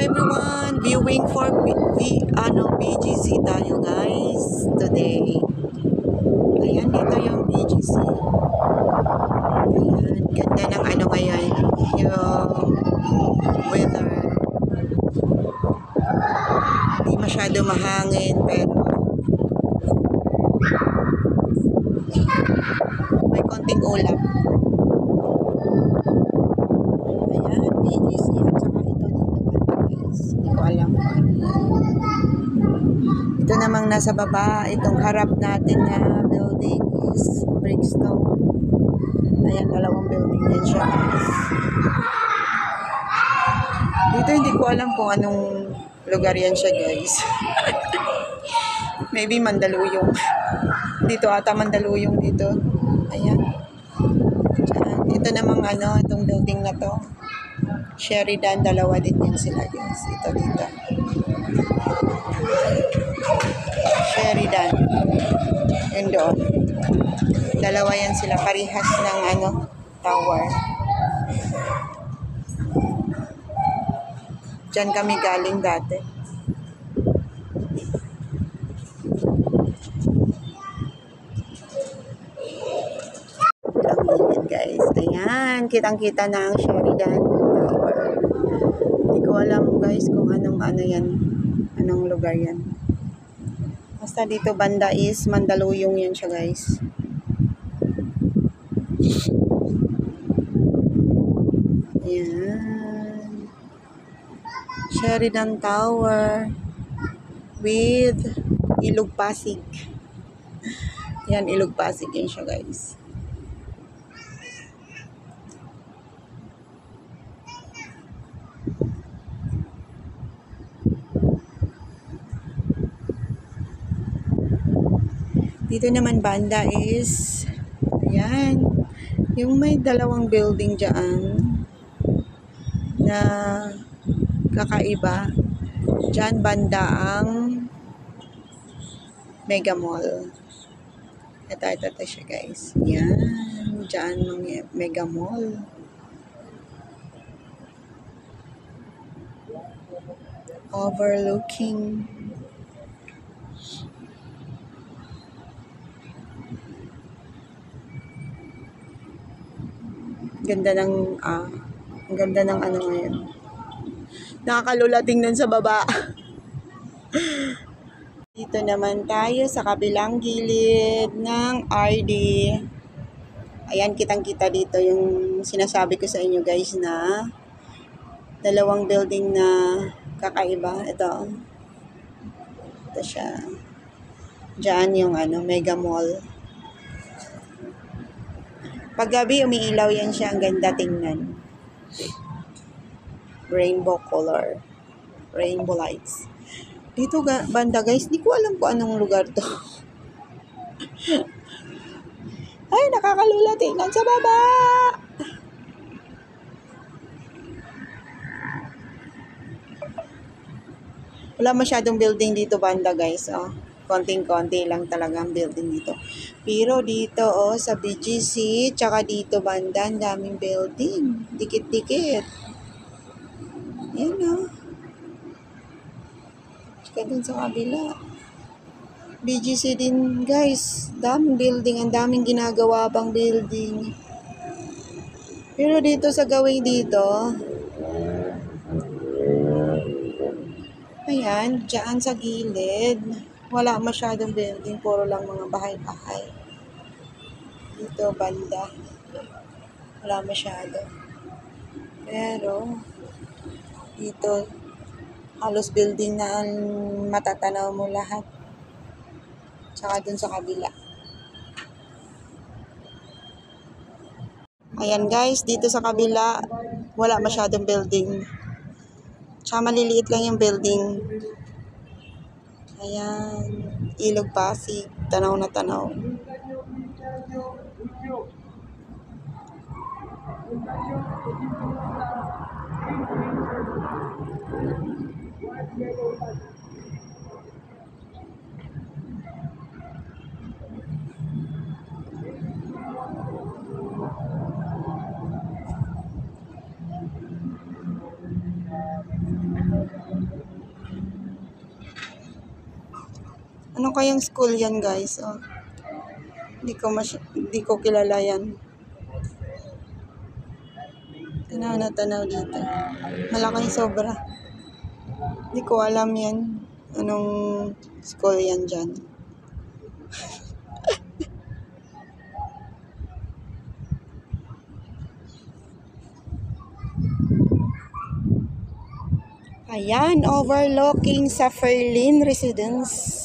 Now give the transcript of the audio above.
everyone, viewing for BGC tayo guys today. Ayan, dito yung BGC. Ayan, ganda ng ano ngayon, yung weather. Hindi masyado mahangin pero may konting ulap. Ayan, BGC at saka ito dito guys. Hindi ko alam kung ano. Ito namang nasa baba, itong harap natin na building is Brickstone. Ayan, dalawang building yan siya. Dito hindi ko alam kung anong lugar yan siya guys. Maybe Mandaluyong. Dito ata Mandaluyong dito. Ayan. Diyan. Ito namang ano, itong building na to. Sheridan, dalawa din yan sila guys. Ito dito. Sheridan. Yun doon. Dalawa yan sila. Parihas ng ano, tower. Diyan kami galing dati. Ang guys. Ayan. Kitang-kita na ang Sheridan Tower. Hindi ko alam guys kung anong ano yan. Anong lugar yan. Basta dito banda is Mandaluyong yan siya guys. Ayan. Sheridan Tower with Ilog Pasig. Yan, Ilog Pasig yan siya guys. Dito naman banda is, ayan, yung may dalawang building dyan na kakaiba. Dyan banda ang Mega Mall. Ito siya guys. Yan, dyan mga Mega Mall. Overlooking ganda ng ang ganda ng ano ngayon. Nakakalula tingnan sa baba. Dito naman tayo sa kabilang gilid ng RD. Ayan, kitang-kita dito yung sinasabi ko sa inyo guys na dalawang building na kakaiba. Ito siya. Diyan yung ano, Mega Mall. Paggabi, umiilaw yan siya. Ang ganda tingnan. Rainbow color. Rainbow lights. Dito banda guys, di ko alam kung anong lugar to. Ay, nakakalula tingnan sa baba. Wala masyadong building dito banda guys. Oh. Konting-konti lang talaga ang building dito. Pero dito sa BGC, tsaka dito banda, ang daming building. Dikit-dikit. Yan tsaka dun sa kabila. BGC din guys. Daming building. Ang daming ginagawa pang building. Pero dito sa gawin dito, ayan, dyan sa gilid. Wala masyadong building, puro lang mga bahay-bahay. Dito, banda. Wala masyado. Pero, dito, halos building na ang matatanaw mo lahat. Tsaka dun sa kabila. Ayan guys, dito sa kabila, wala masyadong building. Tsaka maliliit lang yung building. Ayan, Ilog Pasig, tanaw na tanaw. Ano kayang school yan, guys? Oh. Hindi ko kilala yan. Tanaw na tanaw dito. Malaki sobra. Hindi ko alam yan. Anong school yan dyan. Ayan, overlooking sa Fairlane Residence.